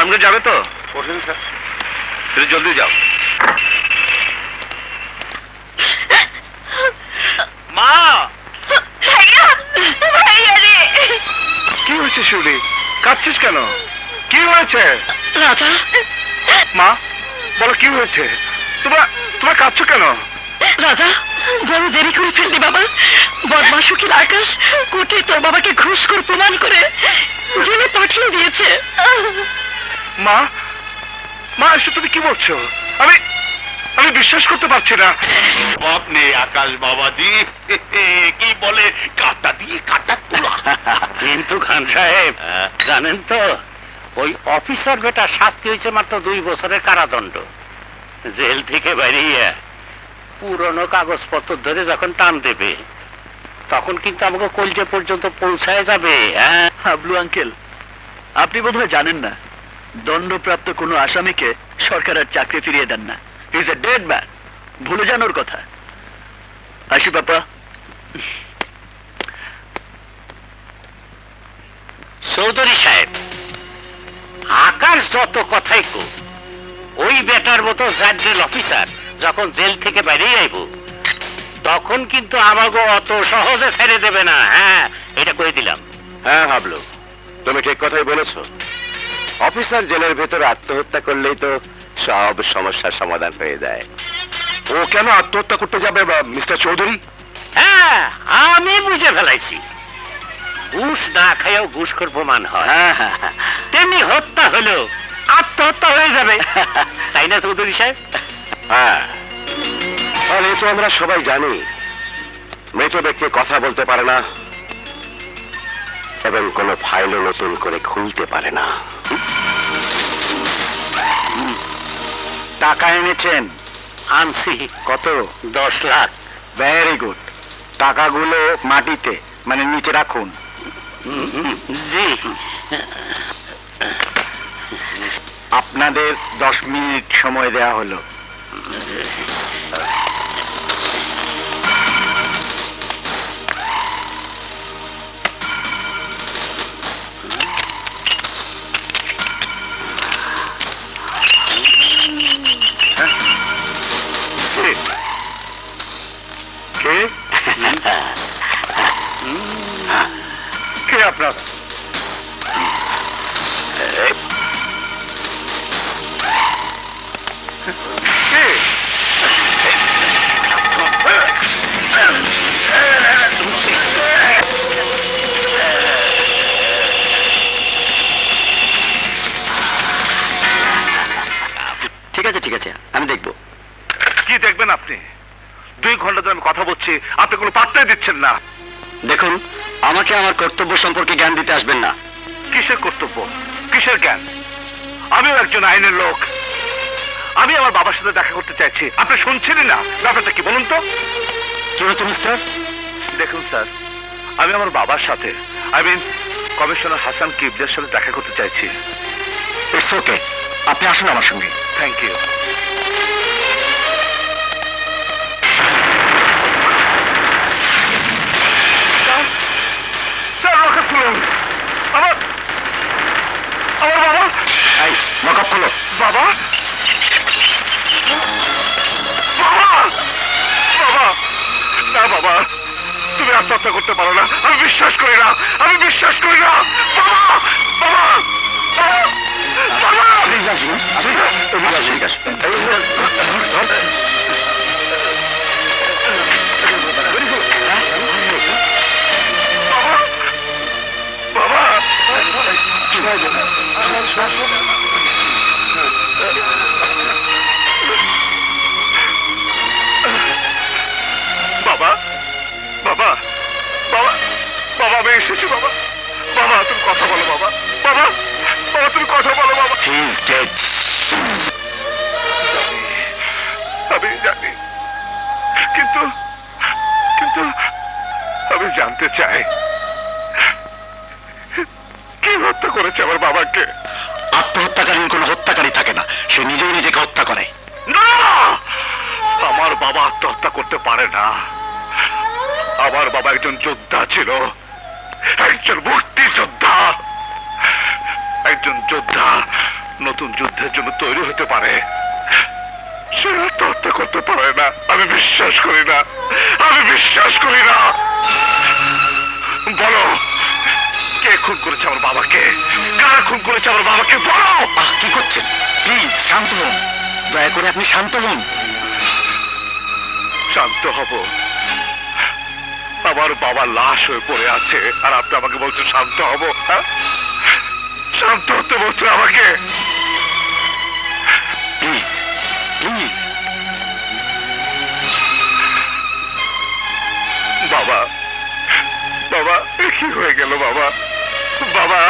ফার্মগেট যাবে তো? ওঠেন স্যার। তুমি জলদি যাও। মা! কি হয়েছে শিউলি? কাঁদছিস কেন? কি হয়েছে? রাজা, মা বলো কি হয়েছে? তোমরা কাঁদছো কেন? রাজা বড় দেরি করে ফেললি বাবা। বদমাশ উকিল আকাশ কোর্টে তোর বাবাকে ঘুষ করে প্রমাণ করে জেলে পাঠিয়ে দিয়েছে। মা মা এসব তুমি কি বলছো? আমি আমি বিশ্বাস করতে পারছি না। আপনি আকাশ বাবাজি কি বলে কাটা দিয়ে কাটা তোলা। কিন্তু খান সাহেব জানেন তো, ওই অফিসার বেটা শাস্তি হয়েছে মাত্র 2 বছরের কারাদণ্ড। জেল থেকে বেরিয়ে পুরনো কাগজপত্র ধরে যখন টান দেবে তখন কিন্তু আমাকে কলজে পর্যন্ত পৌঁছায় যাবে। হাবলু আঙ্কেল, আপনি বোধহয় জানেন না, দণ্ডপ্রাপ্ত কোনো আসামিকে সরকার আর চাকরি ফিরিয়ে দেন না। Is a dead man. ভুলে যান ওর কথা। আসি পাপা। চৌধুরী সাহেব, আকাশ যত কথাই কো, ওই বেটার মতো জাজেল অফিসার যখন জেল থেকে বেরিয়ে আইব তখন কিন্তু আমাকে অত সহজে ছেড়ে দেবে না। হ্যাঁ, এটা কয়ে দিলাম। হ্যাঁ হাবলু, তুমি ঠিক কথাই বলেছো। অফিসার জেলের ভেতরে আত্মহত্যা করলেই তো সব সমস্যার সমাধান হয়ে যায়। ও কেন আত্মহত্যা করতে যাবে মিস্টার চৌধুরী? হ্যাঁ, আমি বুঝে ফেলাইছি। ঘুষ না খাইও ঘুষখোর প্রমাণ হয়, তেমনি হত্যা হলেও আত্মহত্যা হয়ে যাবে, তাই না চৌধুরী সাহেব? হ্যাঁ, আর এ তো আমরা সবাই জানি, মৃত ব্যক্তি কথা বলতে পারে না এবং কোনো ফাইলও নতুন করে খুলতে পারে না। টাকা এনেছেন? আনছি। কত? 10 লাখ। Very good. টাকাগুলো মাটিতে মানে নিচে রাখুন। জি। আপনাদের 10 মিনিট সময় দেয়া হলো। কে? কে আপনারা? কে? ঠিক আছে ঠিক আছে, আমি দেখব। কি দেখবেন আপনি? 2 ঘন্টা ধরে আমি কথা বলছি, আপনি কোনো পাত্তাই দিচ্ছেন না। দেখুন, আমাকে আমার কর্তব্য সম্পর্কে জ্ঞান দিতে আসবেন না। কিসের কর্তব্য, কিসের জ্ঞান? আমিও একজন আইনের লোক। আমি আমার বাবার সাথে দেখা করতে চাইছি, আপনি শুনছেনই না। ব্যাপারটা কি বলুন তো? কি হচ্ছে মিস্টার? দেখুন স্যার, আমি আমার বাবার সাথে, কমিশনার হাসান কিবলের সাথে দেখা করতে চাইছি। ইটস ওকে, আপনি আসুন আমার সঙ্গে। Thank you. স্যার রক্ষা করুন। আমার বাবা। এই লকআপ খোলো। বাবা, বাবা, বাবা, না বাবা, তুমি আত্মহত্যা করতে পারো না। আমি বিশ্বাস করি না, আমি বিশ্বাস করি না। বাবা, বাবা, বাবা, প্লিজ আসুন, আসুন, এদিকে আসুন, এদিকে আসুন। বাবা, বাবা, বাবা, বাবা, বাবা, আমি এসেছি বাবা। বাবা তুমি কথা বলো বাবা। বাবা, বাবা তুমি কথা বলো বাবা। He is dead. আমি জানি, কিন্তু কিন্তু আমি জানতে চাই কি হত্যা করেছে আমার বাবাকে। আত্মহত্যাকারীর কোনো হত্যাকারী থাকে না, সে নিজেই নিজেকে হত্যা করে। না, আমার বাবা আত্মহত্যা করতে পারে না। আমার বাবা একজন যোদ্ধা ছিল, একজন মুক্তিযোদ্ধা, একজন যোদ্ধা নতুন যুদ্ধের জন্য তৈরি হতে পারে, সে আত্মহত্যা করতে পারে না। আমি বিশ্বাস করি না, আমি বিশ্বাস করি না। বলো, কে খুন করেছে আমার বাবাকে? কারা খুন করেছে আমার বাবাকে? বলো। কি করছেন? প্লিজ শান্ত হন, দয়া করে আপনি শান্ত হন। শান্ত হব? আমার বাবা লাশ হয়ে পড়ে আছে, আর আপনি আমাকে বলছেন শান্ত হব? হ্যাঁ, শান্ত হতে বলছেন আমাকে? Please please. বাবা, বাবা, এ কি হয়ে গেল বাবা? বাবা,